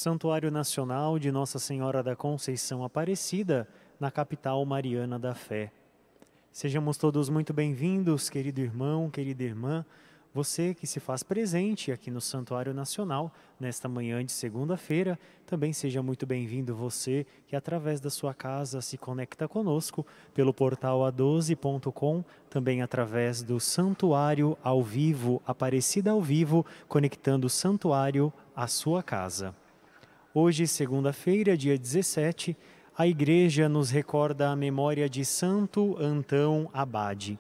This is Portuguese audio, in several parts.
Santuário Nacional de Nossa Senhora da Conceição Aparecida, na capital mariana da fé. Sejamos todos muito bem-vindos, querido irmão, querida irmã, você que se faz presente aqui no Santuário Nacional, nesta manhã de segunda-feira, também seja muito bem-vindo você que através da sua casa se conecta conosco pelo portal a12.com, também através do Santuário ao Vivo, Aparecida ao Vivo, conectando o Santuário à sua casa. Hoje, segunda-feira, dia 17, a Igreja nos recorda a memória de Santo Antão Abade.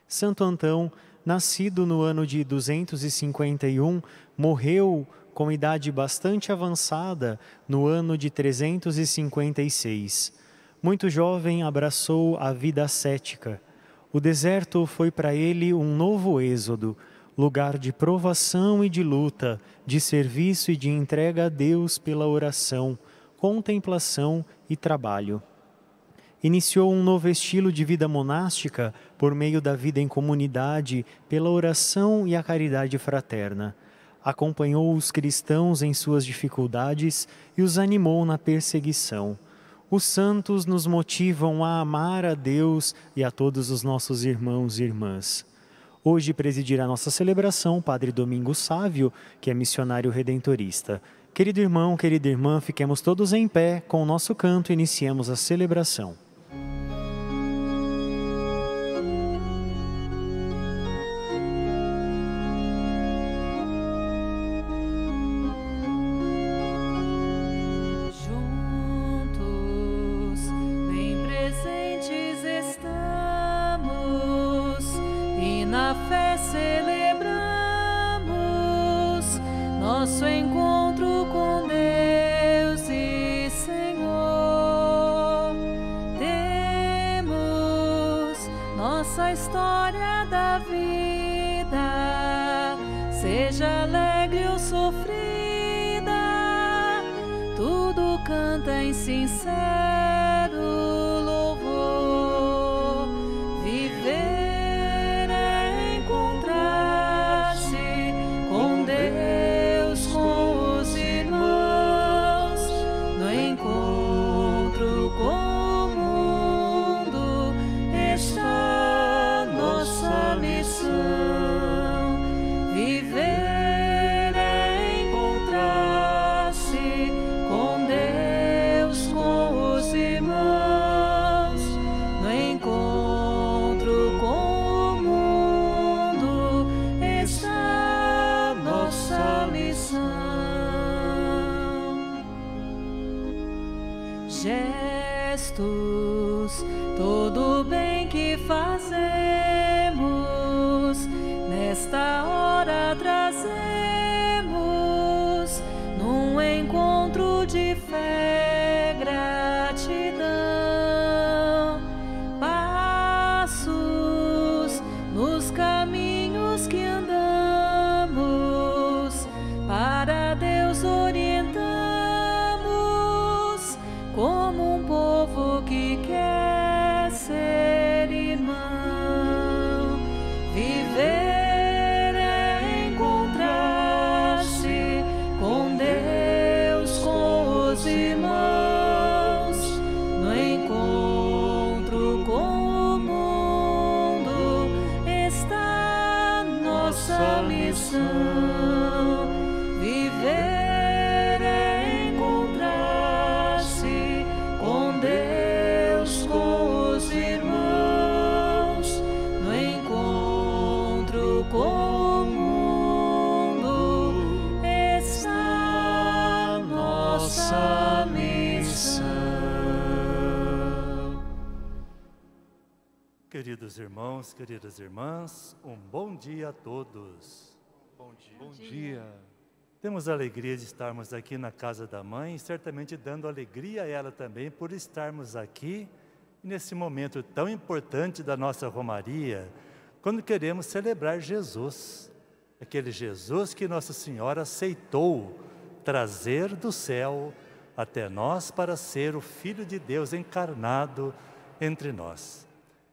Santo Antão, nascido no ano de 251, morreu com idade bastante avançada no ano de 356. Muito jovem, abraçou a vida ascética. O deserto foi para ele um novo êxodo, lugar de provação e de luta, de serviço e de entrega a Deus pela oração, contemplação e trabalho. Iniciou um novo estilo de vida monástica por meio da vida em comunidade, pela oração e a caridade fraterna. Acompanhou os cristãos em suas dificuldades e os animou na perseguição. Os santos nos motivam a amar a Deus e a todos os nossos irmãos e irmãs. Hoje presidirá nossa celebração o Padre Domingos Sávio, que é missionário redentorista. Querido irmão, querida irmã, fiquemos todos em pé, com o nosso canto iniciemos a celebração. Nosso encontro com Deus e Senhor. Temos nossa história da vida, seja alegre ou sofrida, tudo canta em sincero louvor. Viver é encontrar-se com Deus, com os irmãos, no encontro com o mundo está nossa missão. Viver é encontrar-se com Deus, com os irmãos, no encontro com o mundo está nossa missão. Gestos, todo o bem que fazemos, nesta hora trazemos, num encontro de fé, gratidão. Passos nos caminhos que andamos, para Deus orientamos, como um povo que quer ser irmão. Viver é encontrar-se com Deus, com os irmãos, no encontro com o mundo está nossa missão. Viver é encontrar-se com Deus, com os irmãos, no encontro com o mundo está nossa missão. Queridos irmãos, queridas irmãs, um bom dia a todos. Bom dia. Bom dia. Temos a alegria de estarmos aqui na casa da mãe e certamente dando alegria a ela também por estarmos aqui nesse momento tão importante da nossa romaria, quando queremos celebrar Jesus, aquele Jesus que Nossa Senhora aceitou trazer do céu até nós para ser o Filho de Deus encarnado entre nós.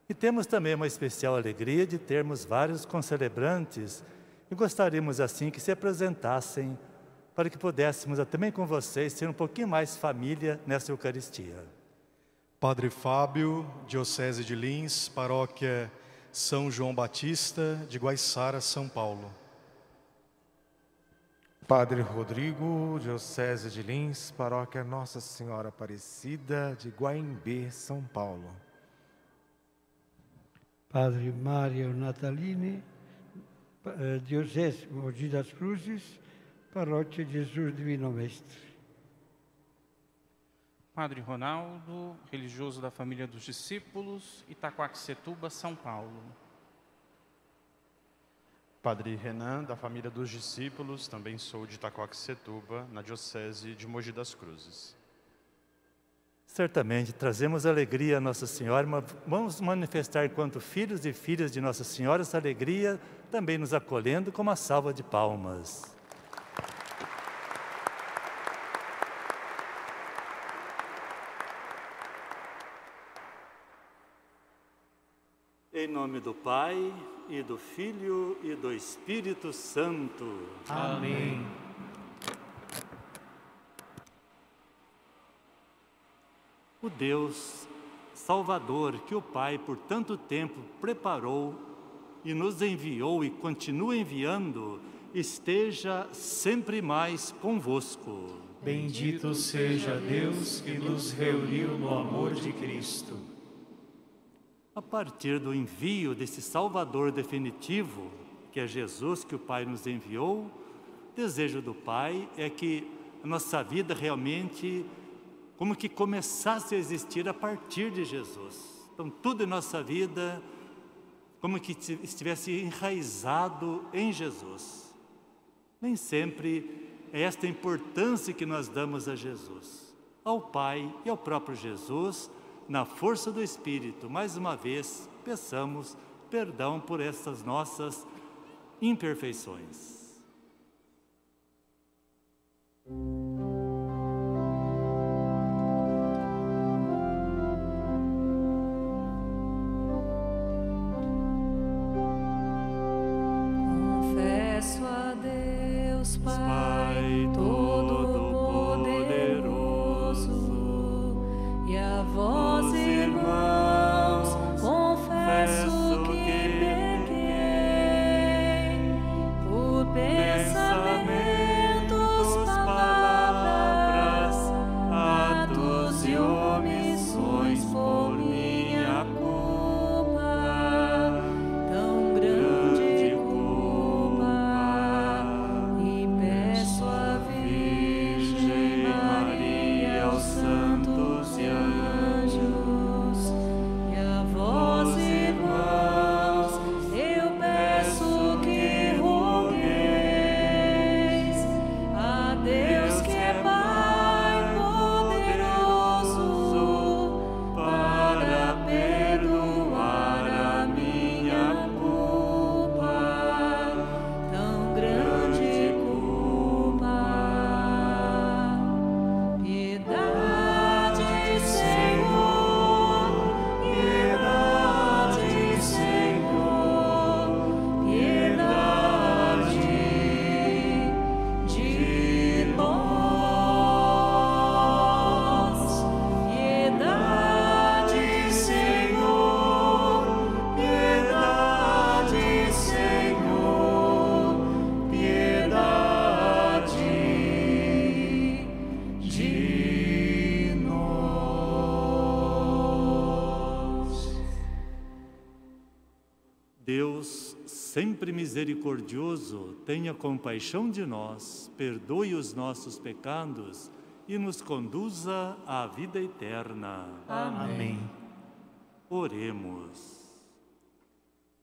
E temos também uma especial alegria de termos vários concelebrantes e gostaríamos assim que se apresentassem para que pudéssemos também com vocês ser um pouquinho mais família nessa Eucaristia. Padre Fábio, Diocese de Lins, Paróquia São João Batista, de Guaiçara, São Paulo. Padre Rodrigo, Diocese de Lins, Paróquia Nossa Senhora Aparecida, de Guaimbê, São Paulo. Padre Mário Natalini, Diocese Mogi das Cruzes, Paróquia Jesus Divino Mestre. Padre Ronaldo, religioso da família dos discípulos, Itaquaquecetuba, São Paulo. Padre Renan, da família dos discípulos, também sou de Itaquaquecetuba, na Diocese de Mogi das Cruzes. Certamente trazemos alegria a Nossa Senhora, mas vamos manifestar enquanto filhos e filhas de Nossa Senhora essa alegria, também nos acolhendo com uma salva de palmas. Em nome do Pai, e do Filho, e do Espírito Santo. Amém. O Deus Salvador que o Pai por tanto tempo preparou e nos enviou e continua enviando, esteja sempre mais convosco. Bendito seja Deus que nos reuniu no amor de Cristo. A partir do envio desse Salvador definitivo, que é Jesus que o Pai nos enviou, o desejo do Pai é que a nossa vida realmente como que começasse a existir a partir de Jesus. Então tudo em nossa vida como que estivesse enraizado em Jesus. Nem sempre é esta a importância que nós damos a Jesus, ao Pai e ao próprio Jesus. Na força do Espírito, mais uma vez, peçamos perdão por essas nossas imperfeições. Confesso a Deus, Pai Todo-Poderoso, e a vós, irmãos, confesso que pequei por pensamentos, palavras, atos e omissões, por minha culpa, tão grande culpa, e peço à Virgem Maria, aos santos e anjos, e a vós, irmãos, eu peço que rogueis a Deus que é Pai poderoso, para perdoar a minha culpa, tão grande culpa. Piedade, Senhor, piedade, Senhor, piedade de nós. Piedade, Senhor, piedade, Senhor, piedade de nós. Deus, sempre misericordioso, tenha compaixão de nós, perdoe os nossos pecados e nos conduza à vida eterna. Amém. Oremos.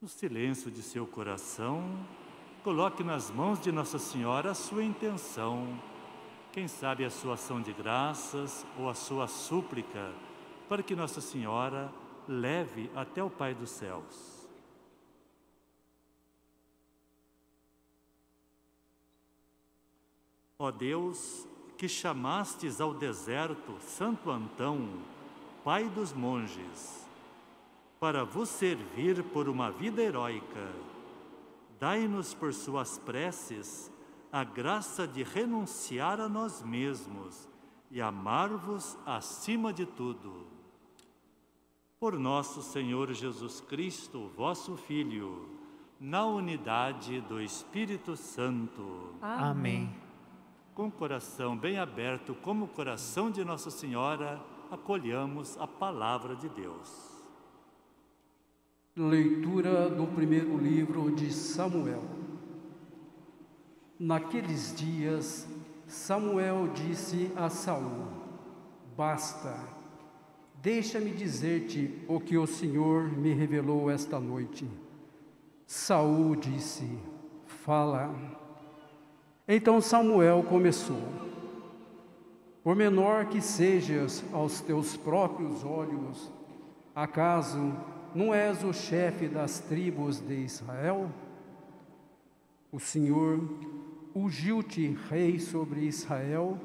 No silêncio de seu coração, coloque nas mãos de Nossa Senhora a sua intenção. Quem sabe a sua ação de graças ou a sua súplica, para que Nossa Senhora leve até o Pai dos céus. Ó Deus, que chamastes ao deserto Santo Antão, Pai dos monges, para vos servir por uma vida heróica, dai-nos por suas preces a graça de renunciar a nós mesmos e amar-vos acima de tudo. Por nosso Senhor Jesus Cristo, vosso Filho, na unidade do Espírito Santo. Amém. Com o coração bem aberto, como o coração de Nossa Senhora, acolhamos a palavra de Deus. Leitura do primeiro livro de Samuel. Naqueles dias, Samuel disse a Saul: Basta, deixa-me dizer-te o que o Senhor me revelou esta noite. Saul disse: Fala. Então Samuel começou: Por menor que sejas aos teus próprios olhos, acaso não és o chefe das tribos de Israel? O Senhor ungiu-te rei sobre Israel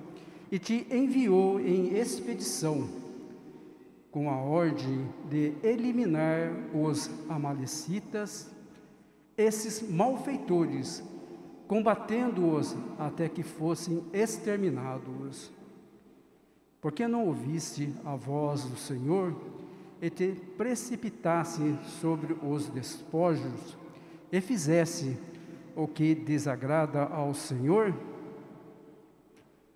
e te enviou em expedição, com a ordem de eliminar os amalecitas, esses malfeitores, combatendo-os até que fossem exterminados. Porque não ouviste a voz do Senhor e te precipitasse sobre os despojos e fizesse o que desagrada ao Senhor?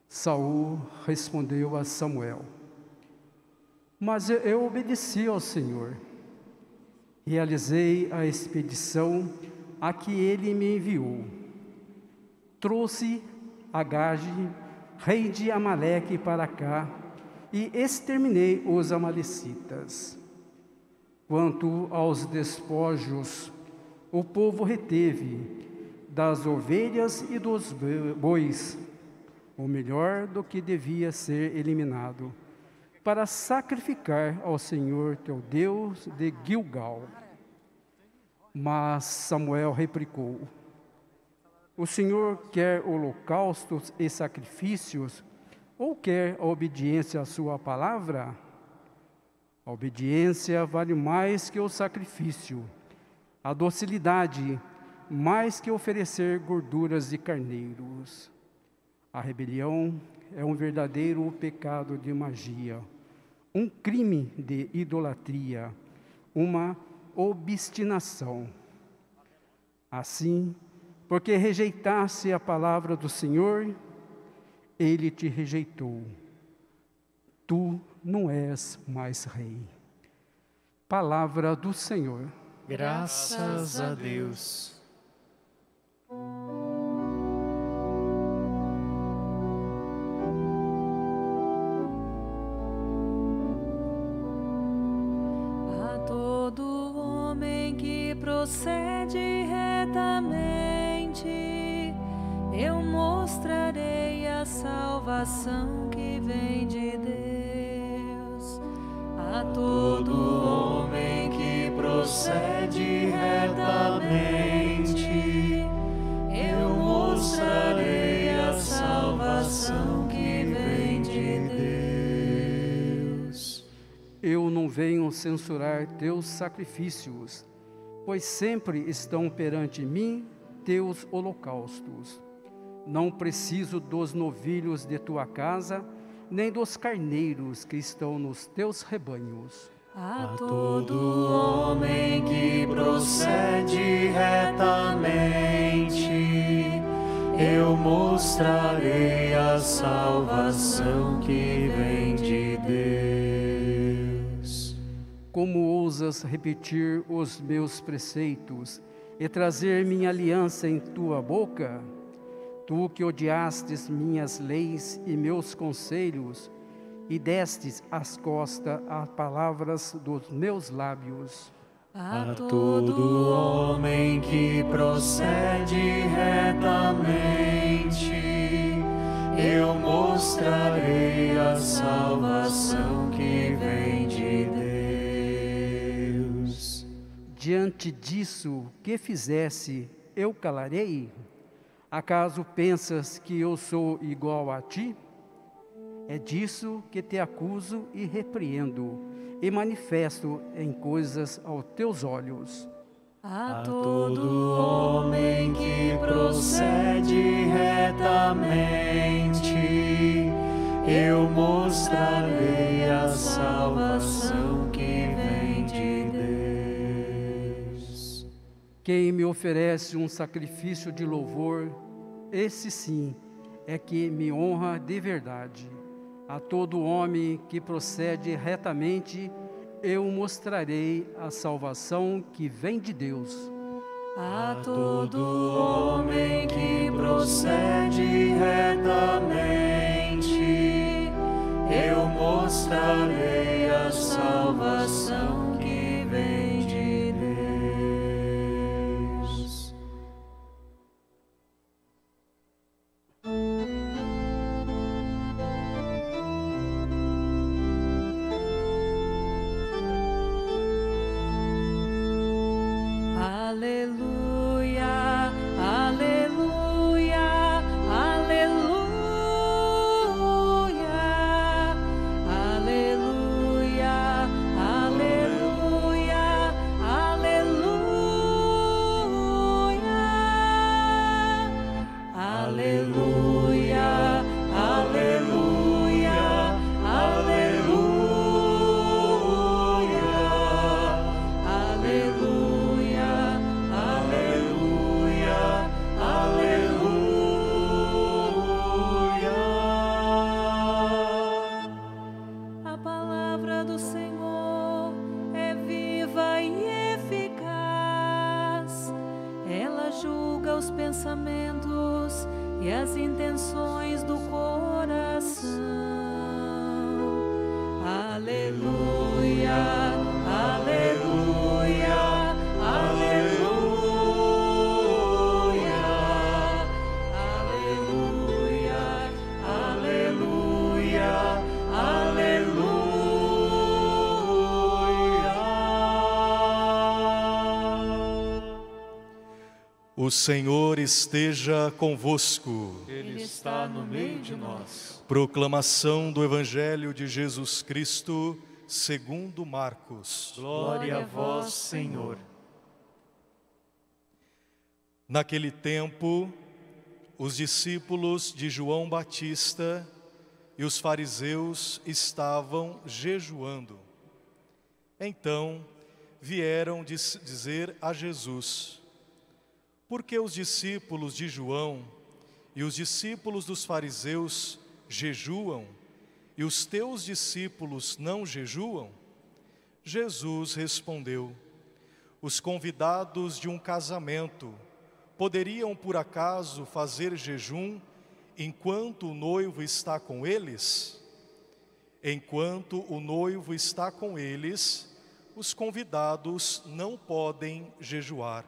Saul respondeu a Samuel: Mas eu obedeci ao Senhor. Realizei a expedição a que ele me enviou. Trouxe Agage, rei de Amaleque, para cá e exterminei os amalecitas. Quanto aos despojos, o povo reteve das ovelhas e dos bois o melhor do que devia ser eliminado, para sacrificar ao Senhor teu Deus de Gilgal. Mas Samuel replicou: O Senhor quer holocaustos e sacrifícios, ou quer a obediência à sua palavra? A obediência vale mais que o sacrifício, a docilidade mais que oferecer gorduras de carneiros. A rebelião é um verdadeiro pecado de magia, um crime de idolatria, uma obstinação. Assim, porque rejeitasse a palavra do Senhor, ele te rejeitou. Tu não és mais rei. Palavra do Senhor. Graças a Deus. A todo homem que procede retamente, eu mostrarei a salvação que vem de Deus. A todo homem que procede retamente, eu mostrarei a salvação que vem de Deus. Eu não venho censurar teus sacrifícios, pois sempre estão perante mim teus holocaustos. Não preciso dos novilhos de tua casa, nem dos carneiros que estão nos teus rebanhos. A todo homem que procede retamente, eu mostrarei a salvação que vem de Deus. Como ousas repetir os meus preceitos e trazer minha aliança em tua boca? Tu que odiastes minhas leis e meus conselhos, e destes as costas às palavras dos meus lábios. A todo homem que procede retamente, eu mostrarei a salvação que vem de Deus. Diante disso, que fizesse, eu calarei? Acaso pensas que eu sou igual a ti? É disso que te acuso e repreendo, e manifesto em coisas aos teus olhos. A todo homem que procede retamente, eu mostrarei a salvação que vem de Deus. Quem me oferece um sacrifício de louvor, esse sim é que me honra de verdade. A todo homem que procede retamente, eu mostrarei a salvação que vem de Deus. A todo homem que procede retamente, eu mostrarei a salvação que vem de Deus. Aleluia, aleluia, aleluia, aleluia, aleluia, aleluia, aleluia, aleluia, aleluia, aleluia, aleluia. A palavra do Senhor é viva e eficaz. Ela julga os pensamentos e as intenções do coração. Aleluia, aleluia, aleluia, aleluia, aleluia, aleluia. O Senhor esteja convosco. Ele está no meio de nós. Proclamação do Evangelho de Jesus Cristo, segundo Marcos. Glória a vós, Senhor. Naquele tempo, os discípulos de João Batista e os fariseus estavam jejuando. Então, vieram dizer a Jesus: por que os discípulos de João e os discípulos dos fariseus jejuam e os teus discípulos não jejuam? Jesus respondeu: os convidados de um casamento poderiam por acaso fazer jejum enquanto o noivo está com eles? Enquanto o noivo está com eles, os convidados não podem jejuar.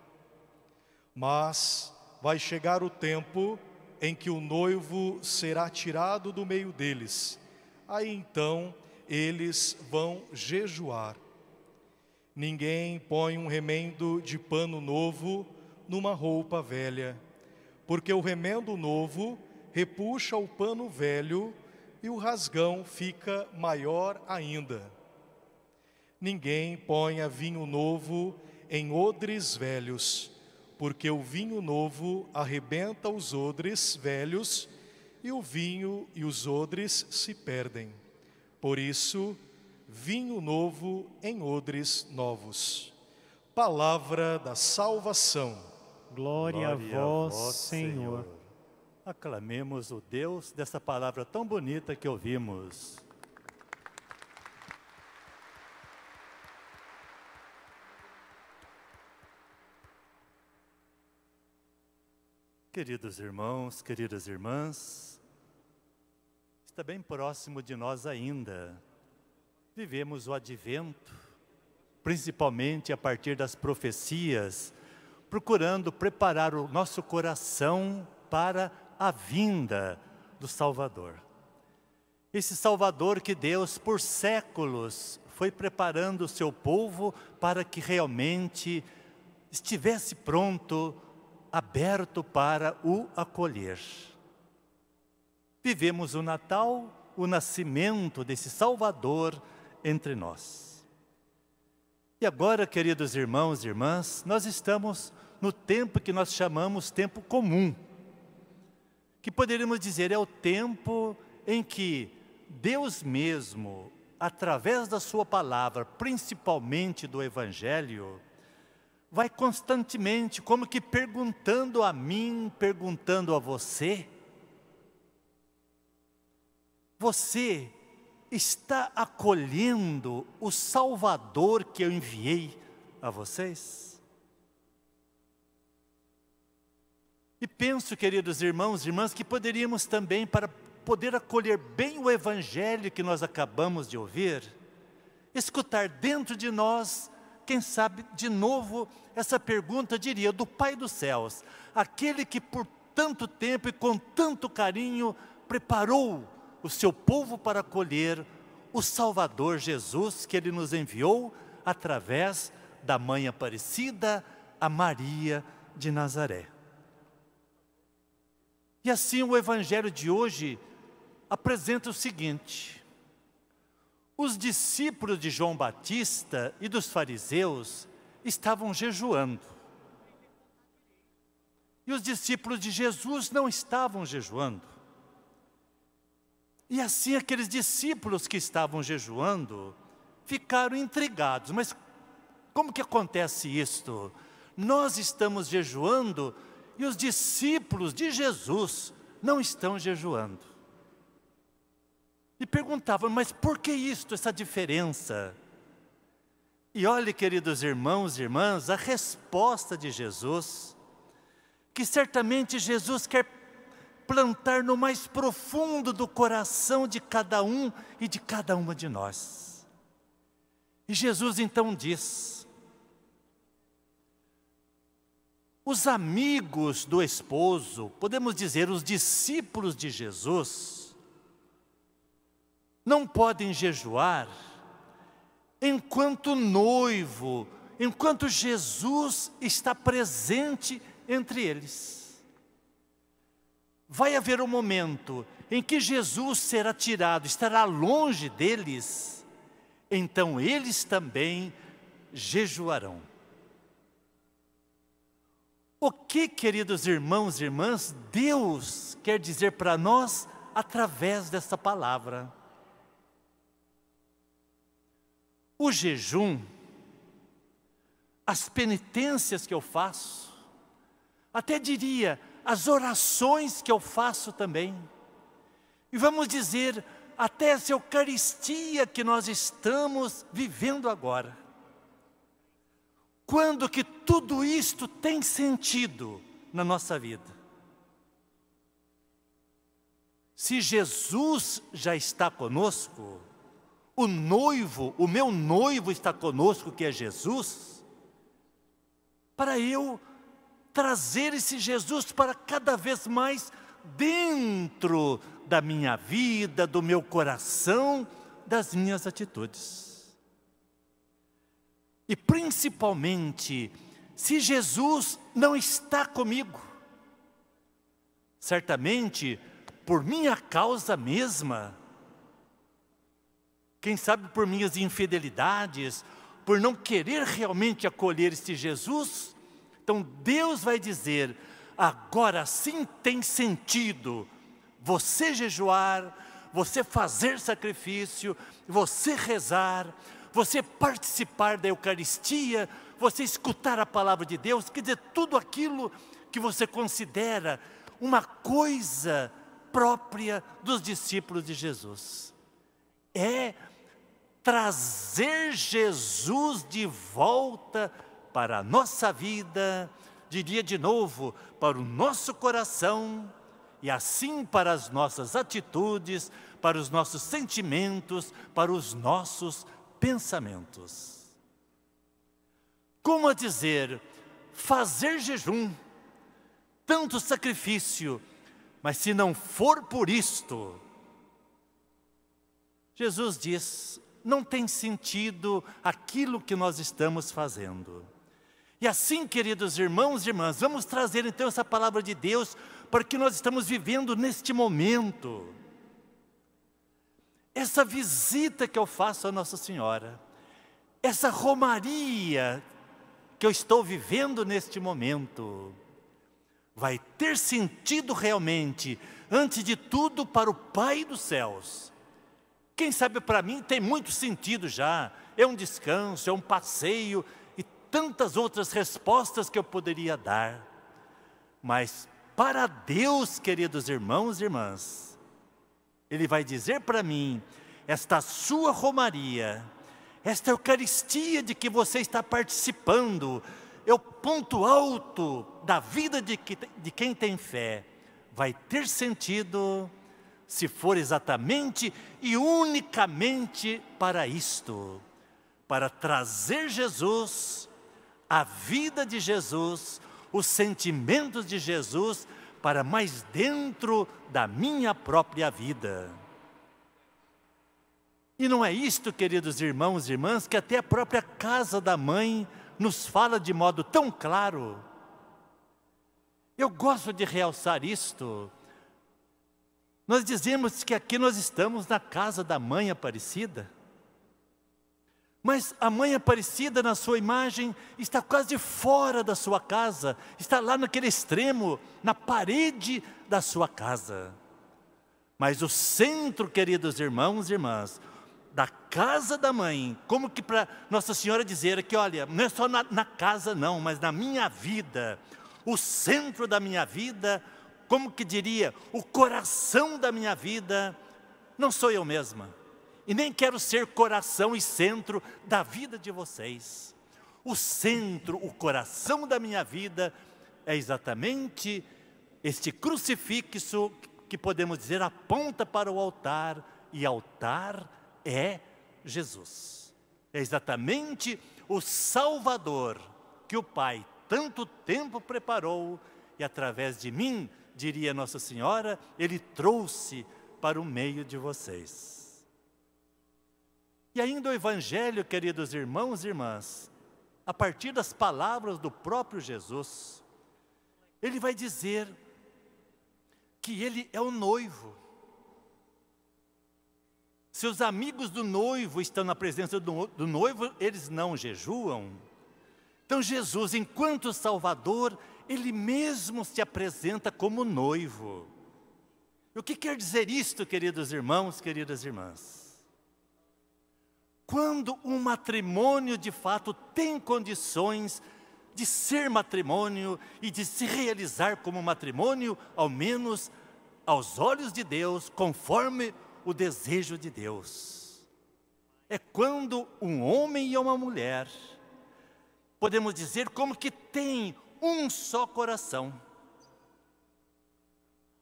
Mas vai chegar o tempo em que o noivo será tirado do meio deles. Aí então eles vão jejuar. Ninguém põe um remendo de pano novo numa roupa velha, porque o remendo novo repuxa o pano velho e o rasgão fica maior ainda. Ninguém põe vinho novo em odres velhos, porque o vinho novo arrebenta os odres velhos e o vinho e os odres se perdem. Por isso, vinho novo em odres novos. Palavra da salvação. Glória a vós, Senhor. Aclamemos o Deus dessa palavra tão bonita que ouvimos. Queridos irmãos, queridas irmãs, está bem próximo de nós ainda. Vivemos o advento, principalmente a partir das profecias, procurando preparar o nosso coração para a vinda do Salvador. Esse Salvador que Deus, por séculos, foi preparando o seu povo para que realmente estivesse pronto, aberto para o acolher. Vivemos o Natal, o nascimento desse Salvador entre nós. E agora, queridos irmãos e irmãs, nós estamos no tempo que nós chamamos tempo comum, que poderíamos dizer é o tempo em que Deus mesmo, através da sua palavra, principalmente do Evangelho, vai constantemente, como que perguntando a mim, perguntando a você, você está acolhendo o Salvador que eu enviei a vocês? E penso, queridos irmãos e irmãs, que poderíamos também, para poder acolher bem o Evangelho que nós acabamos de ouvir, escutar dentro de nós, quem sabe, de novo, essa pergunta, diria, do Pai dos céus, aquele que por tanto tempo e com tanto carinho preparou o seu povo para acolher o Salvador Jesus, que Ele nos enviou através da Mãe Aparecida, a Maria de Nazaré. E assim o Evangelho de hoje apresenta o seguinte: os discípulos de João Batista e dos fariseus estavam jejuando. E os discípulos de Jesus não estavam jejuando. E assim aqueles discípulos que estavam jejuando ficaram intrigados. Mas como que acontece isto? Nós estamos jejuando e os discípulos de Jesus não estão jejuando. E perguntavam, mas por que isto, essa diferença? E olhe, queridos irmãos e irmãs, a resposta de Jesus, que certamente Jesus quer plantar no mais profundo do coração de cada um e de cada uma de nós. E Jesus então diz, os amigos do esposo, podemos dizer os discípulos de Jesus, não podem jejuar enquanto noivo, enquanto Jesus está presente entre eles. Vai haver um momento em que Jesus será tirado, estará longe deles, então eles também jejuarão. O que, queridos irmãos e irmãs, Deus quer dizer para nós através dessa palavra? O jejum, as penitências que eu faço, até diria, as orações que eu faço também, e vamos dizer, até essa Eucaristia que nós estamos vivendo agora. Quando que tudo isto tem sentido na nossa vida? Se Jesus já está conosco, o noivo, o meu noivo está conosco, que é Jesus, para eu trazer esse Jesus para cada vez mais dentro da minha vida, do meu coração, das minhas atitudes. E principalmente, se Jesus não está comigo, certamente, por minha causa mesma, quem sabe por minhas infidelidades, por não querer realmente acolher este Jesus, então Deus vai dizer, agora sim tem sentido você jejuar, você fazer sacrifício, você rezar, você participar da Eucaristia, você escutar a palavra de Deus, quer dizer, tudo aquilo que você considera uma coisa própria dos discípulos de Jesus. É trazer Jesus de volta para a nossa vida, diria de novo, para o nosso coração, e assim para as nossas atitudes, para os nossos sentimentos, para os nossos pensamentos. Como a dizer, fazer jejum, tanto sacrifício, mas se não for por isto, Jesus diz, não tem sentido aquilo que nós estamos fazendo. E assim, queridos irmãos e irmãs, vamos trazer então essa palavra de Deus para o que nós estamos vivendo neste momento. Essa visita que eu faço à Nossa Senhora, essa romaria que eu estou vivendo neste momento vai ter sentido realmente, antes de tudo, para o Pai dos céus. Quem sabe para mim tem muito sentido já, é um descanso, é um passeio e tantas outras respostas que eu poderia dar. Mas para Deus, queridos irmãos e irmãs, Ele vai dizer para mim, esta sua romaria, esta Eucaristia de que você está participando, é o ponto alto da vida de quem tem fé. Vai ter sentido se for exatamente e unicamente para isto, para trazer Jesus, a vida de Jesus, os sentimentos de Jesus para mais dentro da minha própria vida. E não é isto, queridos irmãos e irmãs, que até a própria casa da mãe nos fala de modo tão claro. Eu gosto de realçar isto. Nós dizemos que aqui nós estamos na casa da Mãe Aparecida. Mas a Mãe Aparecida, na sua imagem, está quase fora da sua casa. Está lá naquele extremo, na parede da sua casa. Mas o centro, queridos irmãos e irmãs, da casa da mãe, como que para Nossa Senhora dizer que, olha, não é só na casa não, mas na minha vida, o centro da minha vida, como que diria, o coração da minha vida, não sou eu mesma. E nem quero ser coração e centro da vida de vocês. O centro, o coração da minha vida é exatamente este crucifixo que podemos dizer aponta para o altar, e altar é Jesus. É exatamente o Salvador que o Pai tanto tempo preparou e através de mim, diria Nossa Senhora, Ele trouxe para o meio de vocês. E ainda o Evangelho, queridos irmãos e irmãs, a partir das palavras do próprio Jesus, Ele vai dizer que Ele é o noivo. Se os amigos do noivo estão na presença do noivo, eles não jejuam. Então Jesus, enquanto Salvador, Ele mesmo se apresenta como noivo. E o que quer dizer isto, queridos irmãos, queridas irmãs? Quando um matrimônio de fato tem condições de ser matrimônio e de se realizar como matrimônio, ao menos aos olhos de Deus, conforme o desejo de Deus. É quando um homem e uma mulher, podemos dizer como que tem um só coração.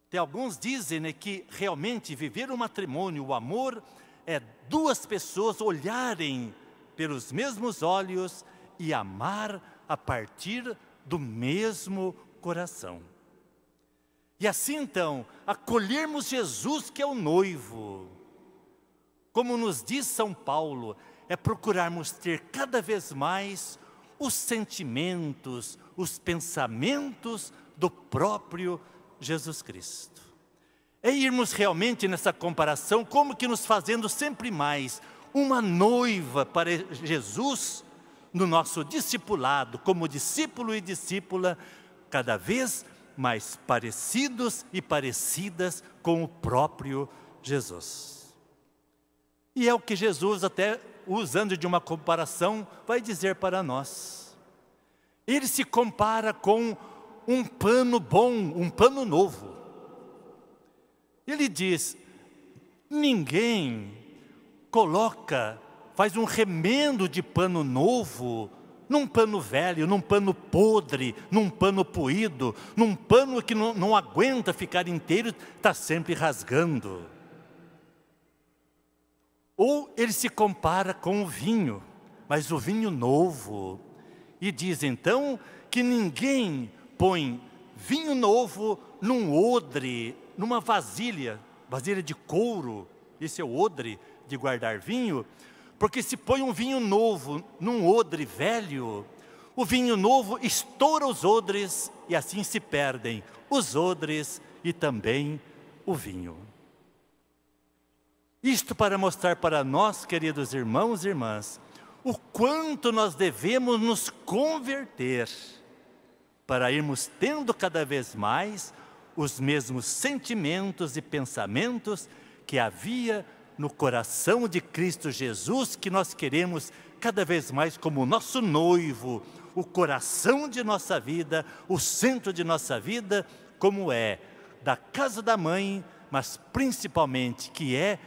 Tem alguns dizem, né, que realmente viver o matrimônio, o amor, é duas pessoas olharem pelos mesmos olhos e amar a partir do mesmo coração. E assim então, acolhermos Jesus que é o noivo, como nos diz São Paulo, é procurarmos ter cada vez mais os sentimentos, os pensamentos do próprio Jesus Cristo. É irmos realmente nessa comparação, como que nos fazendo sempre mais uma noiva para Jesus no nosso discipulado, como discípulo e discípula, cada vez mais parecidos e parecidas com o próprio Jesus. E é o que Jesus, até usando de uma comparação, vai dizer para nós. Ele se compara com um pano bom, um pano novo. Ele diz, ninguém faz um remendo de pano novo num pano velho, num pano podre, num pano poído, num pano que não aguenta ficar inteiro, está sempre rasgando. Ou ele se compara com o vinho, mas o vinho novo. E diz então que ninguém põe vinho novo num odre, numa vasilha de couro, esse é o odre de guardar vinho, porque se põe um vinho novo num odre velho, o vinho novo estoura os odres e assim se perdem os odres e também o vinho. Isto para mostrar para nós, queridos irmãos e irmãs, o quanto nós devemos nos converter para irmos tendo cada vez mais os mesmos sentimentos e pensamentos que havia no coração de Cristo Jesus, que nós queremos cada vez mais como nosso noivo, o coração de nossa vida, o centro de nossa vida, como é da casa da mãe, mas principalmente que é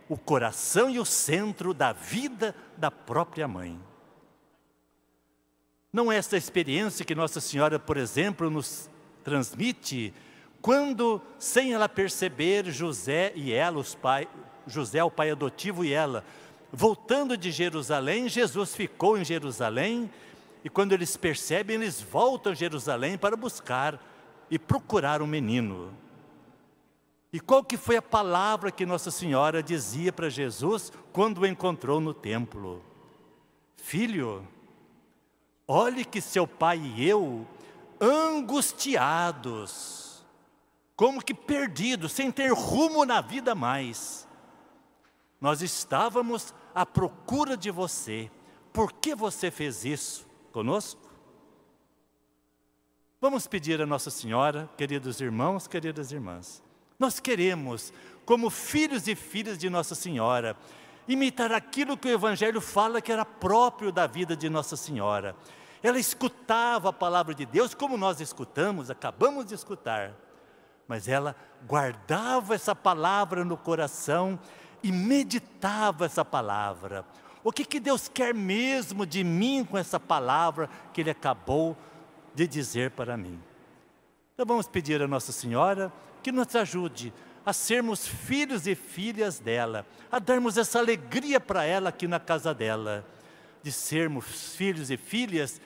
o coração e o centro da vida da própria mãe. Não é essa experiência que Nossa Senhora, por exemplo, nos transmite quando, sem ela perceber, José e ela, José, o pai adotivo, e ela, voltando de Jerusalém, Jesus ficou em Jerusalém, e quando eles percebem, eles voltam a Jerusalém para buscar e procurar o menino. E qual que foi a palavra que Nossa Senhora dizia para Jesus quando o encontrou no templo? Filho, olhe que seu pai e eu, angustiados, como que perdidos, sem ter rumo na vida mais, nós estávamos à procura de você. Por que você fez isso conosco? Vamos pedir a Nossa Senhora, queridos irmãos, queridas irmãs, nós queremos, como filhos e filhas de Nossa Senhora, imitar aquilo que o Evangelho fala que era próprio da vida de Nossa Senhora. Ela escutava a palavra de Deus como nós escutamos, acabamos de escutar, mas ela guardava essa palavra no coração e meditava essa palavra. O que Deus quer mesmo de mim com essa palavra que Ele acabou de dizer para mim? Então vamos pedir a Nossa Senhora que nos ajude a sermos filhos e filhas dela, a darmos essa alegria para ela aqui na casa dela, de sermos filhos e filhas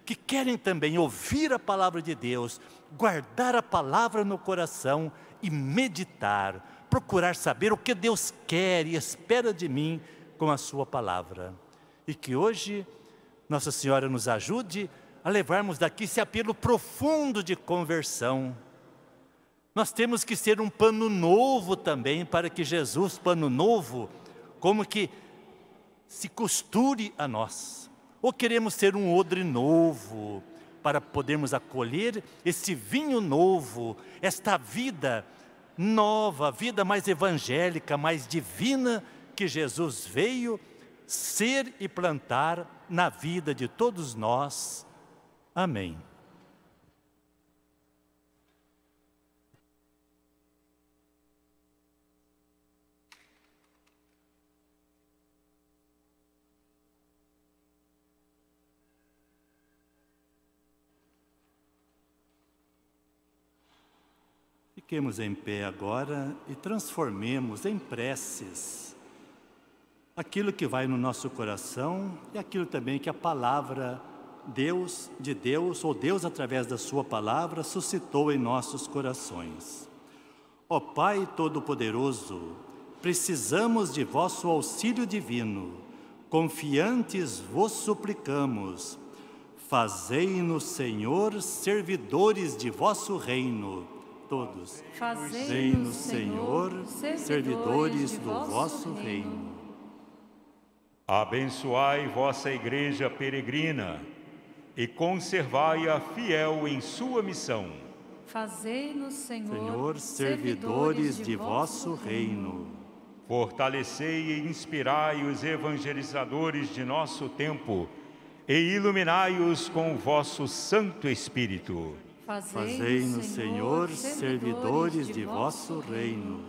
que querem também ouvir a palavra de Deus, guardar a palavra no coração e meditar, procurar saber o que Deus quer e espera de mim com a sua palavra. E que hoje Nossa Senhora nos ajude a levarmos daqui esse apelo profundo de conversão. Nós temos que ser um pano novo também, para que Jesus, pano novo, como que se costure a nós. Ou queremos ser um odre novo, para podermos acolher esse vinho novo, esta vida nova, vida mais evangélica, mais divina, que Jesus veio ser e plantar na vida de todos nós. Amém. Fiquemos em pé agora e transformemos em preces aquilo que vai no nosso coração e aquilo também que a palavra de Deus, ou Deus através da sua palavra, suscitou em nossos corações. Ó Pai Todo-Poderoso, precisamos de vosso auxílio divino, confiantes vos suplicamos, fazei-nos, Senhor, servidores de vosso reino. Todos, fazei-nos, Senhor, servidores do vosso reino. Abençoai vossa igreja peregrina e conservai-a fiel em sua missão. Fazei-nos, Senhor, servidores de vosso reino. Fortalecei e inspirai os evangelizadores de nosso tempo e iluminai-os com o vosso Santo Espírito. Fazei-nos, Senhor, servidores de vosso reino.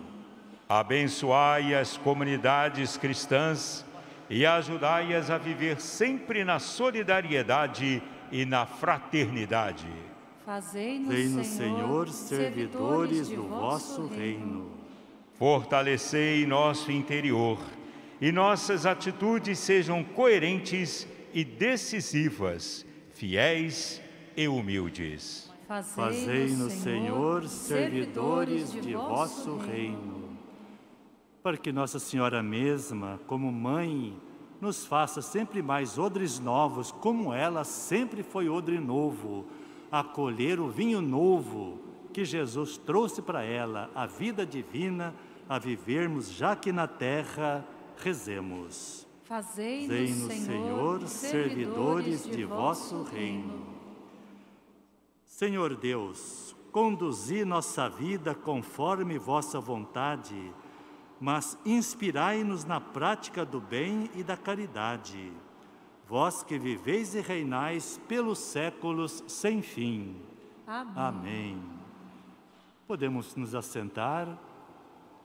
Abençoai as comunidades cristãs e ajudai-as a viver sempre na solidariedade e na fraternidade. Fazei-nos, Senhor, servidores do vosso reino. Fortalecei nosso interior e nossas atitudes sejam coerentes e decisivas, fiéis e humildes. Fazei-nos, Senhor, servidores de vosso reino. Para que Nossa Senhora mesma, como mãe, nos faça sempre mais odres novos, como ela sempre foi odre novo, acolher o vinho novo que Jesus trouxe para ela, a vida divina, a vivermos já aqui na terra. Rezemos. Fazei-nos, Senhor, servidores de vosso reino. Senhor Deus, conduzi nossa vida conforme vossa vontade, mas inspirai-nos na prática do bem e da caridade. Vós que viveis e reinais pelos séculos sem fim. Amém. Amém. Podemos nos assentar.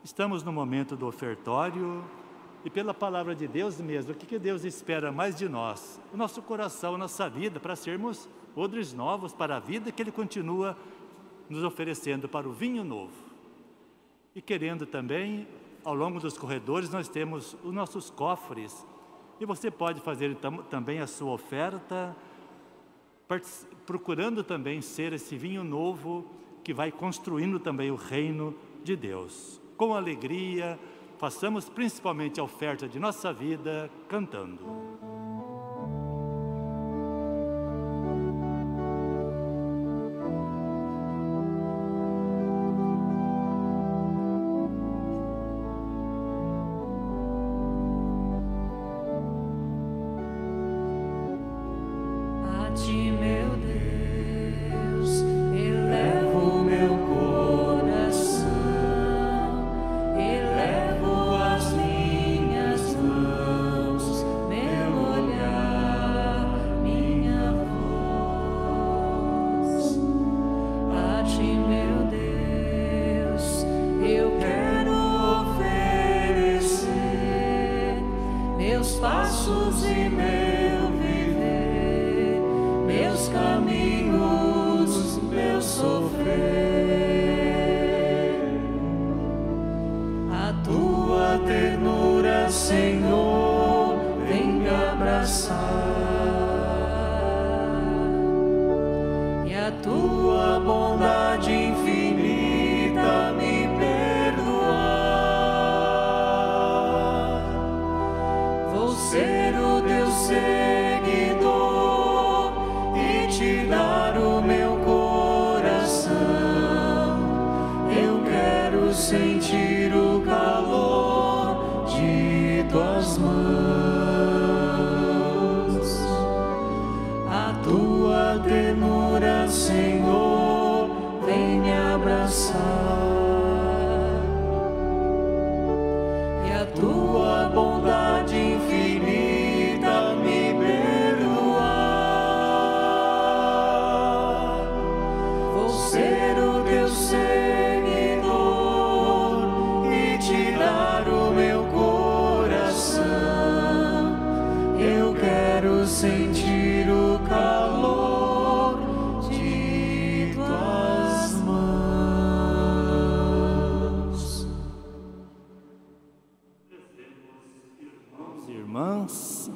Estamos no momento do ofertório e pela palavra de Deus mesmo, o que Deus espera mais de nós? O nosso coração, a nossa vida, para sermos odres novos para a vida que Ele continua nos oferecendo para o vinho novo. E querendo também, ao longo dos corredores, nós temos os nossos cofres. E você pode fazer também a sua oferta, procurando também ser esse vinho novo que vai construindo também o reino de Deus. Com alegria, façamos principalmente a oferta de nossa vida cantando.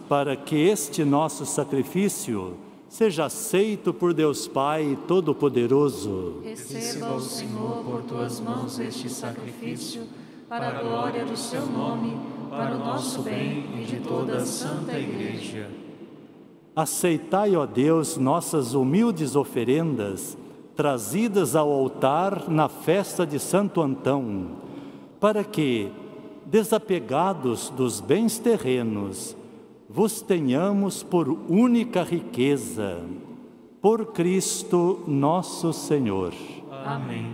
Para que este nosso sacrifício seja aceito por Deus Pai Todo-Poderoso. Receba o Senhor por tuas mãos este sacrifício, para a glória do seu nome, para o nosso bem e de toda a Santa Igreja. Aceitai, ó Deus, nossas humildes oferendas, trazidas ao altar na festa de Santo Antão, para que, desapegados dos bens terrenos, vos tenhamos por única riqueza, por Cristo nosso Senhor. Amém.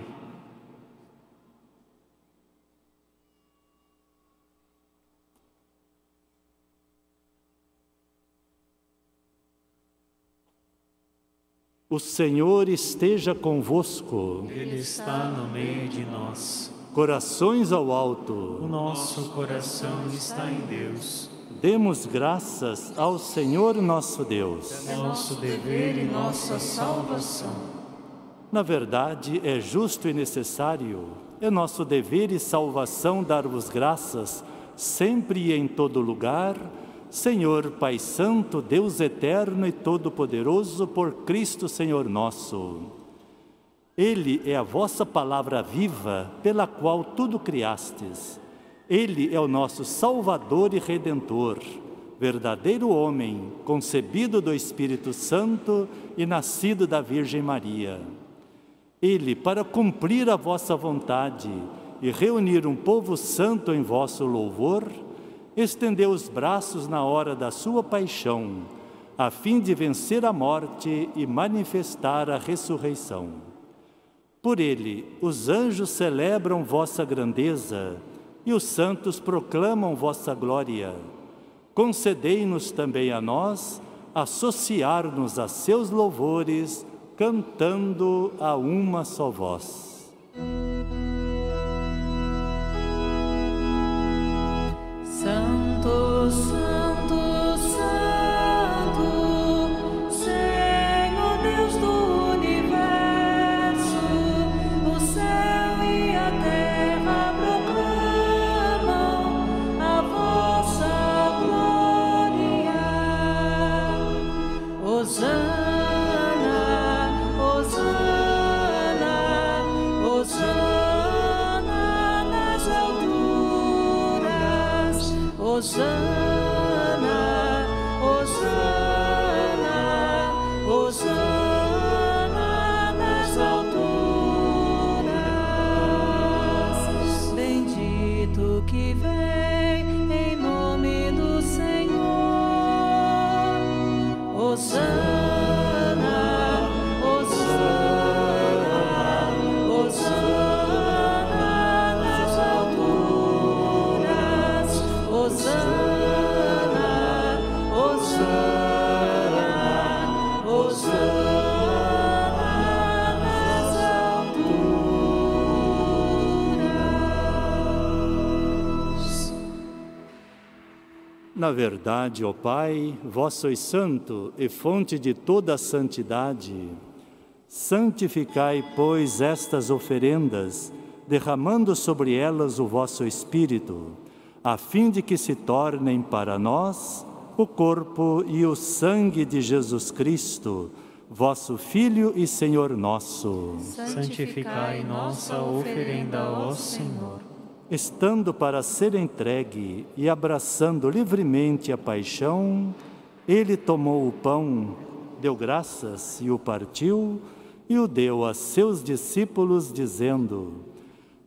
O Senhor esteja convosco. Ele está no meio de nós. Corações ao alto. O nosso coração está em Deus. Demos graças ao Senhor nosso Deus. É nosso dever e nossa salvação. Na verdade, é justo e necessário, é nosso dever e salvação dar-vos graças, sempre e em todo lugar, Senhor Pai Santo, Deus eterno e todo-poderoso, por Cristo Senhor nosso. Ele é a vossa palavra viva, pela qual tudo criastes. Ele é o nosso Salvador e Redentor, verdadeiro homem, concebido do Espírito Santo e nascido da Virgem Maria. Ele, para cumprir a vossa vontade e reunir um povo santo em vosso louvor, estendeu os braços na hora da sua paixão, a fim de vencer a morte e manifestar a ressurreição. Por ele, os anjos celebram vossa grandeza e os santos proclamam vossa glória. Concedei-nos também a nós associar-nos a seus louvores, cantando a uma só voz. Santo, Santo, Santo, Senhor Deus do universo, o céu e a terra proclamam a vossa glória. Hosana, Hosana, Hosana nas alturas. Hosana, Hosana, Hosana nas alturas. Bendito que vem em nome do Senhor. Hosana, Hosana, Hosana nas alturas. Hosana, Hosana, Hosana nas alturas. Na verdade, ó Pai, vós sois santo e fonte de toda a santidade. Santificai, pois, estas oferendas, derramando sobre elas o vosso Espírito, a fim de que se tornem para nós o corpo e o sangue de Jesus Cristo, vosso Filho e Senhor nosso. Santificai nossa oferenda, ó Senhor. Estando para ser entregue e abraçando livremente a paixão, ele tomou o pão, deu graças e o partiu, e o deu a seus discípulos, dizendo: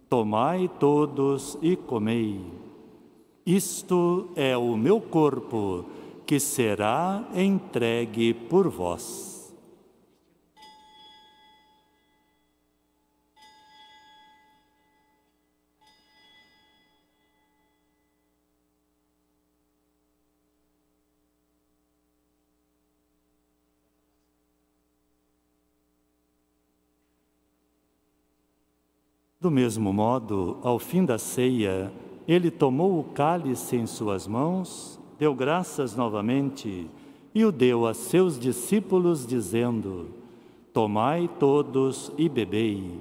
Tomai todos e comei. Isto é o meu corpo, que será entregue por vós. Do mesmo modo, ao fim da ceia, ele tomou o cálice em suas mãos, deu graças novamente e o deu a seus discípulos, dizendo: Tomai todos e bebei.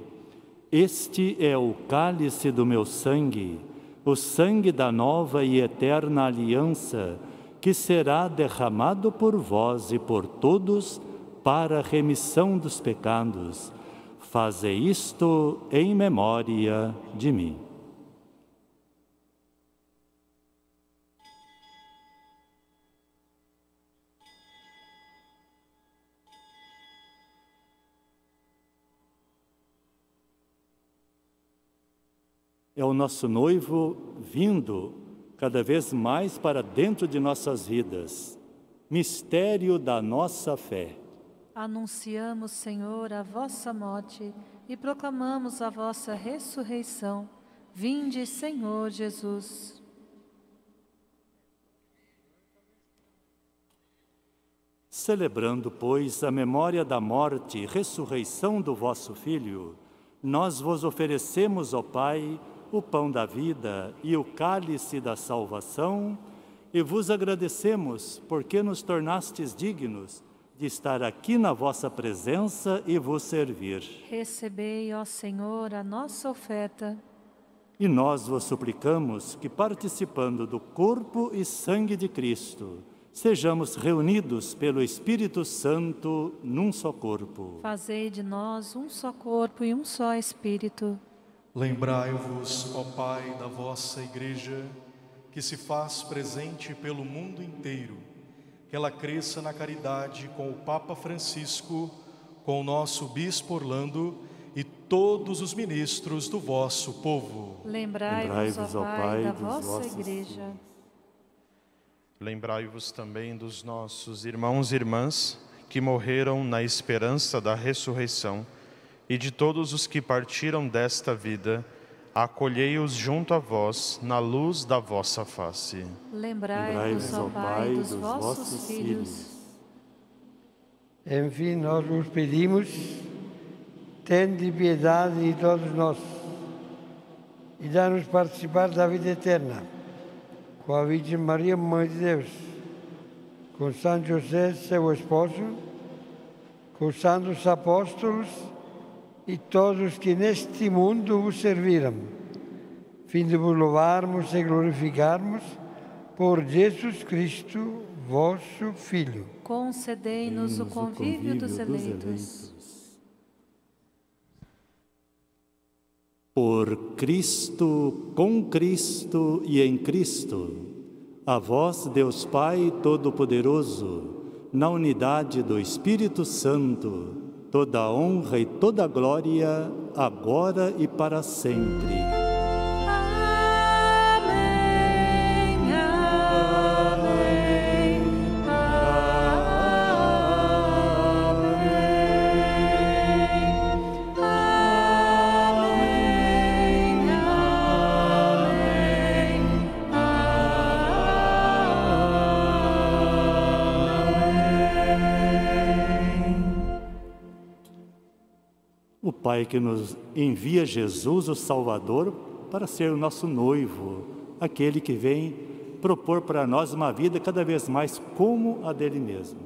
Este é o cálice do meu sangue, o sangue da nova e eterna aliança, que será derramado por vós e por todos para a remissão dos pecados. Fazei isto em memória de mim. É o nosso noivo vindo cada vez mais para dentro de nossas vidas. Mistério da nossa fé. Anunciamos, Senhor, a vossa morte e proclamamos a vossa ressurreição. Vinde, Senhor Jesus. Celebrando, pois, a memória da morte e ressurreição do vosso Filho, nós vos oferecemos, ó Pai, o pão da vida e o cálice da salvação, e vos agradecemos porque nos tornastes dignos de estar aqui na vossa presença e vos servir. Recebei, ó Senhor, a nossa oferta. E nós vos suplicamos que, participando do corpo e sangue de Cristo, sejamos reunidos pelo Espírito Santo num só corpo. Fazei de nós um só corpo e um só Espírito. Lembrai-vos, ó Pai, da vossa Igreja, que se faz presente pelo mundo inteiro, que ela cresça na caridade com o Papa Francisco, com o nosso Bispo Orlando e todos os ministros do vosso povo. Lembrai-vos, ó Pai, da vossa Igreja. Lembrai-vos também dos nossos irmãos e irmãs que morreram na esperança da ressurreição e de todos os que partiram desta vida, acolhei-os junto a vós na luz da vossa face. Lembrai-vos, ó Pai, dos vossos filhos. Enfim, nós vos pedimos, tende piedade de todos nós e dá-nos participar da vida eterna, com a Virgem Maria, Mãe de Deus, com São José, seu esposo, com os santos apóstolos e todos que neste mundo vos serviram, fim de vos louvarmos e glorificarmos por Jesus Cristo, vosso Filho. Concedei-nos o convívio dos eleitos. Por Cristo, com Cristo e em Cristo, a vós, Deus Pai Todo-Poderoso, na unidade do Espírito Santo, toda a honra e toda a glória, agora e para sempre. O Pai que nos envia Jesus, o Salvador, para ser o nosso noivo, aquele que vem propor para nós uma vida cada vez mais como a dele mesmo.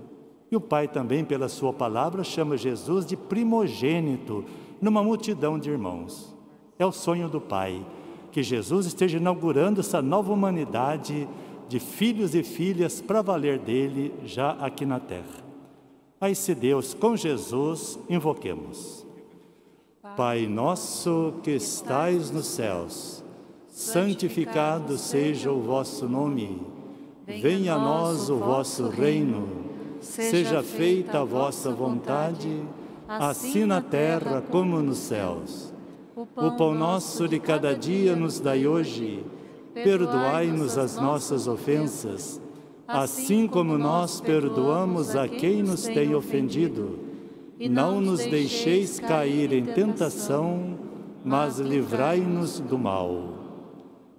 E o Pai também, pela sua palavra, chama Jesus de primogênito numa multidão de irmãos. É o sonho do Pai, que Jesus esteja inaugurando essa nova humanidade de filhos e filhas para valer dele já aqui na terra. A esse Deus, com Jesus, invoquemos. Pai nosso que estais nos céus, santificado seja o vosso nome. Venha a nós o vosso reino. Seja feita a vossa vontade, assim na terra como nos céus. O pão nosso de cada dia nos dai hoje. Perdoai-nos as nossas ofensas, assim como nós perdoamos a quem nos tem ofendido. Não nos deixeis cair em tentação, mas livrai-nos do mal.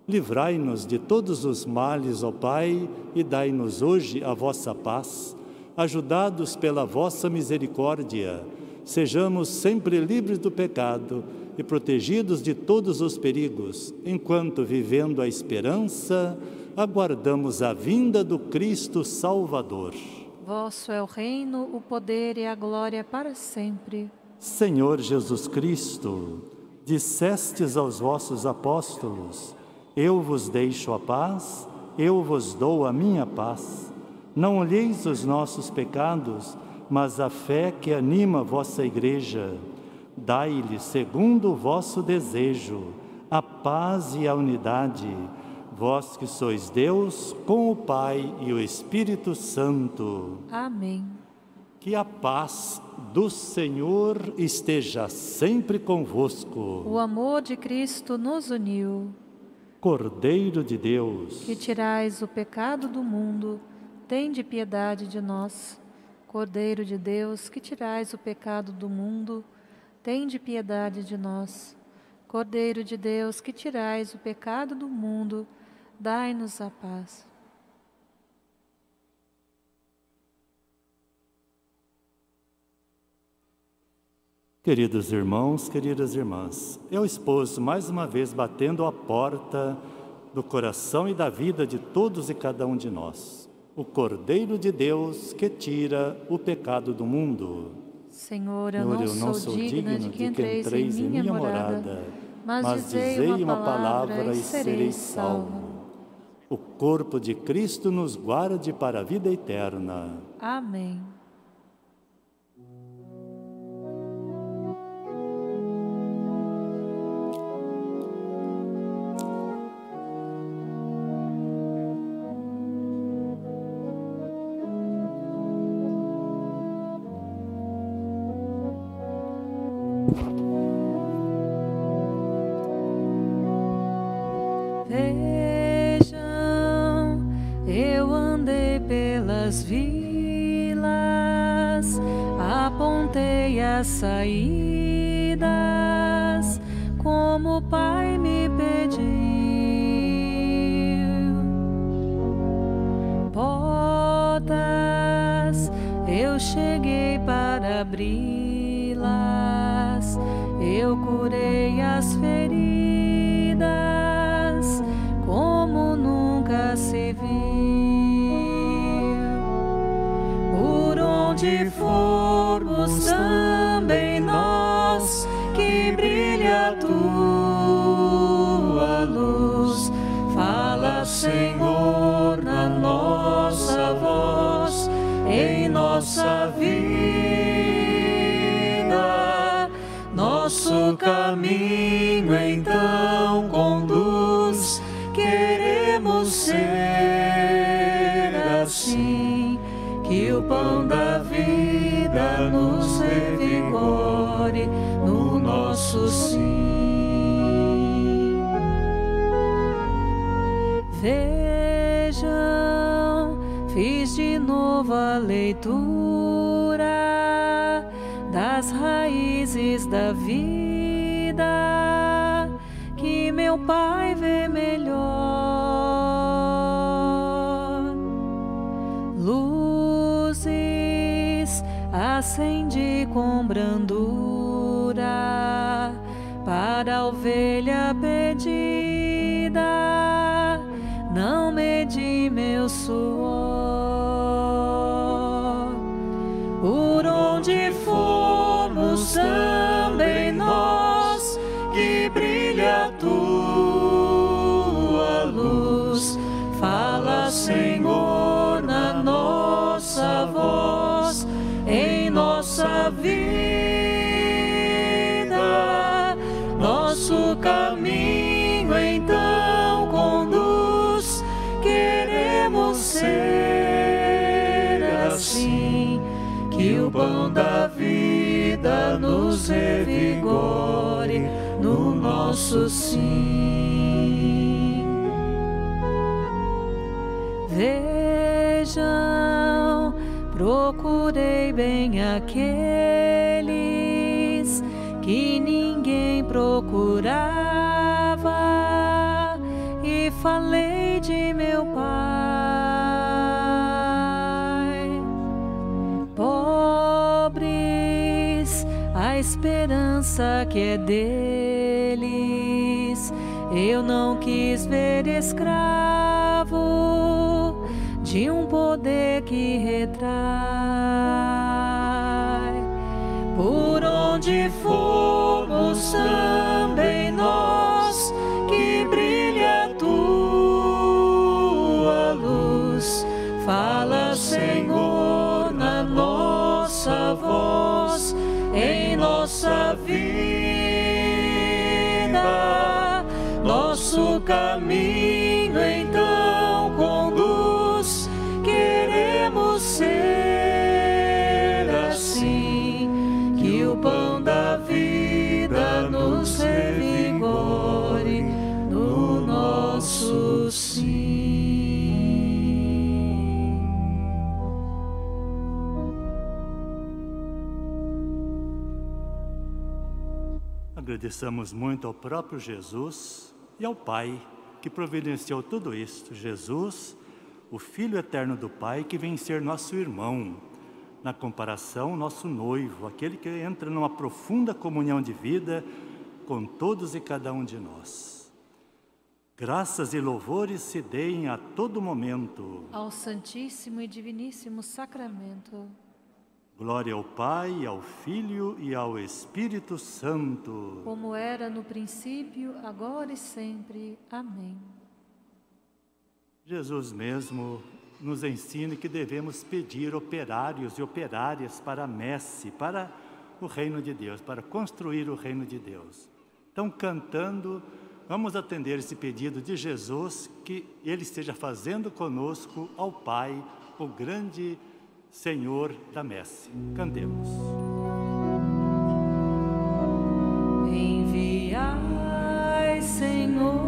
Livrai-nos de todos os males, ó Pai, e dai-nos hoje a vossa paz. Ajudados pela vossa misericórdia, sejamos sempre livres do pecado e protegidos de todos os perigos, enquanto, vivendo a esperança, aguardamos a vinda do Cristo Salvador. Vosso é o reino, o poder e a glória para sempre. Senhor Jesus Cristo, dissestes aos vossos apóstolos: eu vos deixo a paz, eu vos dou a minha paz. Não olheis os nossos pecados, mas a fé que anima a vossa Igreja. Dai-lhe, segundo o vosso desejo, a paz e a unidade, vós que sois Deus, com o Pai e o Espírito Santo. Amém. Que a paz do Senhor esteja sempre convosco. O amor de Cristo nos uniu. Cordeiro de Deus, que tirais o pecado do mundo, tende piedade de nós. Cordeiro de Deus, que tirais o pecado do mundo, tende piedade de nós. Cordeiro de Deus, que tirais o pecado do mundo, dai-nos a paz. Queridos irmãos, queridas irmãs, é o esposo mais uma vez batendo a porta do coração e da vida de todos e cada um de nós. O Cordeiro de Deus que tira o pecado do mundo. Senhor, eu não sou digna de que entreis em minha morada, mas dizei uma palavra e serei salvo. O corpo de Cristo nos guarde para a vida eterna. Amém. minhas vilas, apontei as saídas, como o Pai me pediu. Portas, eu cheguei para abri-las, eu curei as feridas, como nunca se viu. Por onde formos também nós, que brilha a tua luz. Fala, Senhor, na nossa voz, em nossa vida. Nosso caminho então conduz, queremos ser assim, que o pão da vida nos revigore no nosso sim. Vejam, fiz de novo a leitura das raízes da vida, que meu Pai vê melhor. Luzes acendi com brandura para a ovelha pedida, não medi meu suor. Por onde formos também nós, que brilha a tua luz. Fala, Senhor, na nossa voz, em nossa vida. Nosso caminho então conduz, queremos ser assim, que o pão da vida nos revigore no nosso sim. Vejam, procurei bem aqueles que ninguém procurava e falei de meu Pai. Pobres, a esperança que é deles, eu não quis ver escravo de um poder que retrai. Por onde formos também nós, que brilha a tua luz. Fala, Senhor, na nossa voz, em nossa vida. Nosso caminho então conduz, queremos ser assim, que o pão da vida nos revigore no nosso sim. Agradeçamos muito ao próprio Jesus e ao Pai que providenciou tudo isto. Jesus, o Filho eterno do Pai, que vem ser nosso irmão, na comparação, nosso noivo, aquele que entra numa profunda comunhão de vida com todos e cada um de nós. Graças e louvores se deem a todo momento ao Santíssimo e Diviníssimo Sacramento. Glória ao Pai, ao Filho e ao Espírito Santo. Como era no princípio, agora e sempre. Amém. Jesus mesmo nos ensina que devemos pedir operários e operárias para a messe, para o reino de Deus, para construir o reino de Deus. Então, cantando, vamos atender esse pedido de Jesus, que Ele esteja fazendo conosco ao Pai, o grande Senhor da messe. Cantemos. Enviai, Senhor,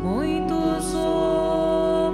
muitos homens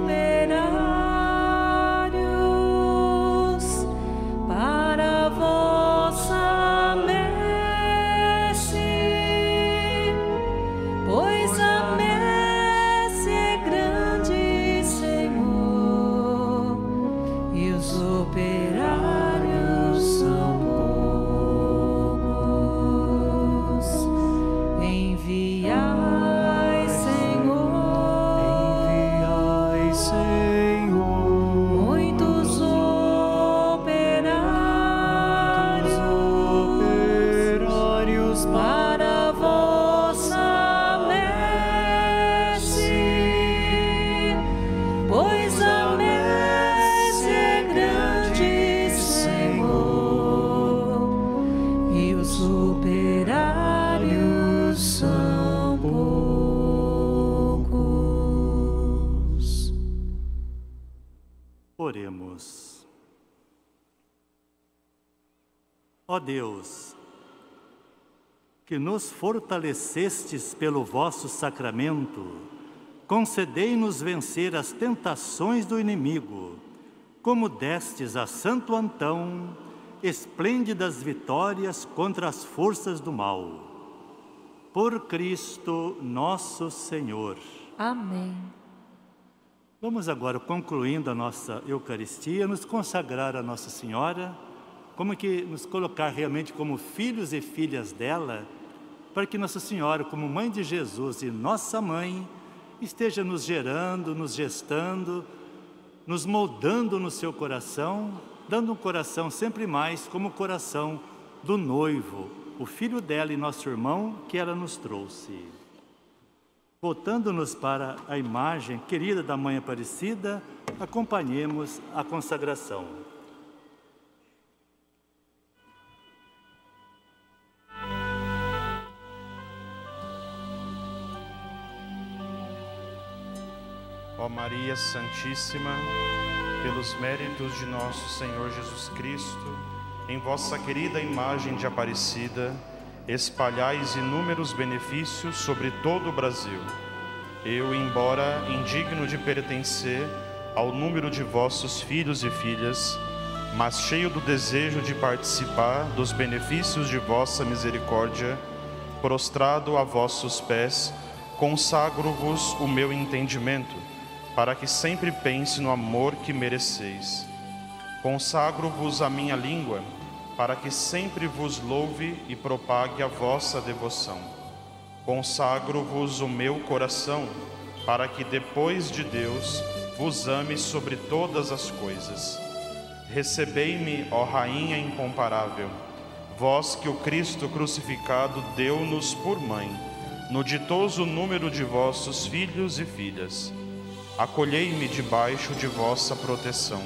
Oremos. Ó Deus, que nos fortalecestes pelo vosso sacramento, concedei-nos vencer as tentações do inimigo, como destes a Santo Antão esplêndidas vitórias contra as forças do mal. Por Cristo nosso Senhor. Amém. Vamos agora, concluindo a nossa Eucaristia, nos consagrar a Nossa Senhora, como que nos colocar realmente como filhos e filhas dela, para que Nossa Senhora, como Mãe de Jesus e nossa Mãe, esteja nos gerando, nos gestando, nos moldando no seu coração, dando um coração sempre mais como o coração do noivo, o filho dela e nosso irmão que ela nos trouxe. Voltando-nos para a imagem querida da Mãe Aparecida, acompanhemos a consagração. Ó Maria Santíssima, pelos méritos de nosso Senhor Jesus Cristo, em vossa querida imagem de Aparecida, espalhais inúmeros benefícios sobre todo o Brasil. Eu, embora indigno de pertencer ao número de vossos filhos e filhas, mas cheio do desejo de participar dos benefícios de vossa misericórdia, prostrado a vossos pés, consagro-vos o meu entendimento, para que sempre pense no amor que mereceis. Consagro-vos a minha língua, para que sempre vos louve e propague a vossa devoção. Consagro-vos o meu coração, para que depois de Deus vos ame sobre todas as coisas. Recebei-me, ó Rainha incomparável, vós que o Cristo crucificado deu-nos por mãe, no ditoso número de vossos filhos e filhas. Acolhei-me debaixo de vossa proteção.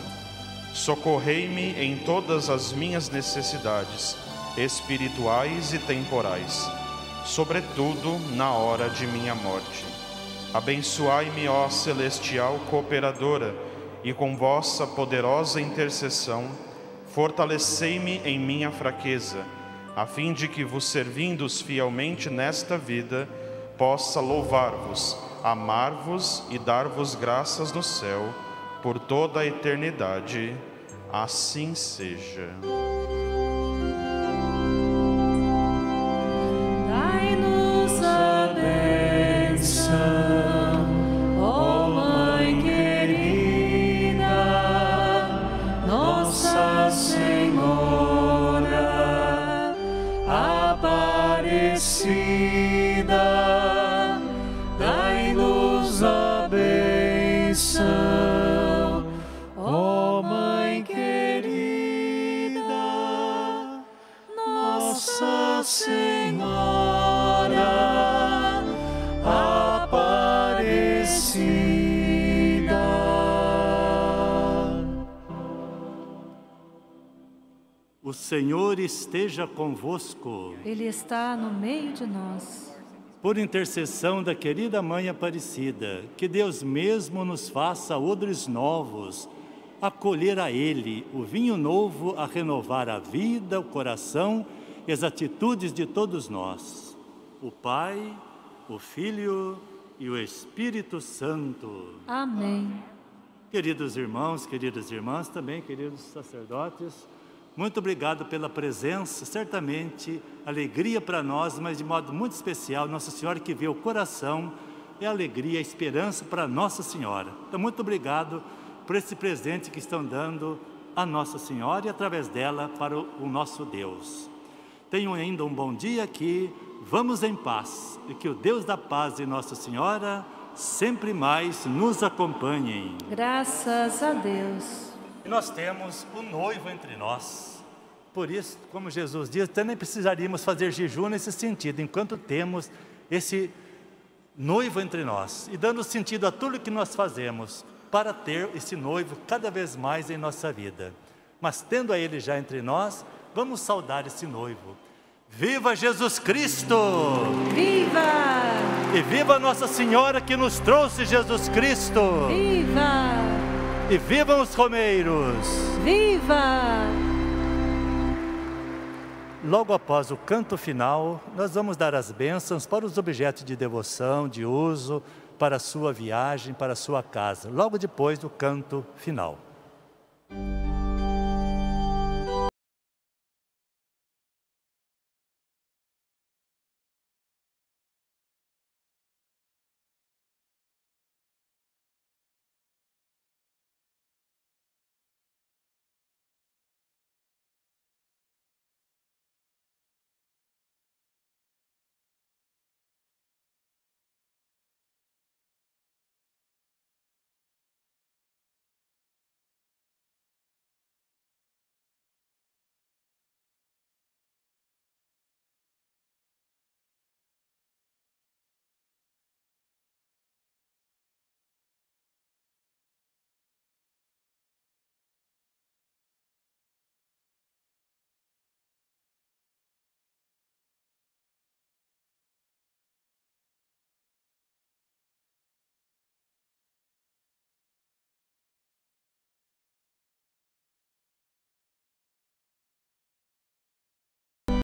Socorrei-me em todas as minhas necessidades, espirituais e temporais, sobretudo na hora de minha morte. Abençoai-me, ó celestial cooperadora, e com vossa poderosa intercessão, fortalecei-me em minha fraqueza, a fim de que, vos servindo fielmente nesta vida, possa louvar-vos, amar-vos e dar-vos graças no céu, por toda a eternidade. Assim seja. Dai-nos a bênção, ó Mãe querida, Nossa Senhora Aparecida, dai-nos a bênção, ó Mãe querida, Nossa Senhora Aparecida. O Senhor esteja convosco. Ele está no meio de nós. Por intercessão da querida Mãe Aparecida, que Deus mesmo nos faça odres novos, acolher a Ele o vinho novo a renovar a vida, o coração e as atitudes de todos nós. O Pai, o Filho e o Espírito Santo. Amém. Queridos irmãos, queridas irmãs, também queridos sacerdotes, muito obrigado pela presença, certamente alegria para nós, mas de modo muito especial, Nossa Senhora que vê o coração, é alegria, esperança para Nossa Senhora. Então, muito obrigado por esse presente que estão dando a Nossa Senhora e através dela para o nosso Deus. Tenham ainda um bom dia aqui, vamos em paz, e que o Deus da paz e Nossa Senhora sempre mais nos acompanhem. Graças a Deus. E nós temos o noivo entre nós. Por isso, como Jesus diz, até nem precisaríamos fazer jejum nesse sentido, enquanto temos esse noivo entre nós. E dando sentido a tudo que nós fazemos, para ter esse noivo cada vez mais em nossa vida. Mas tendo a Ele já entre nós, vamos saudar esse noivo. Viva Jesus Cristo! Viva! E viva Nossa Senhora que nos trouxe Jesus Cristo! Viva! E vivam os romeiros! Viva! Logo após o canto final, nós vamos dar as bênçãos para os objetos de devoção, de uso, para a sua viagem, para a sua casa, logo depois do canto final.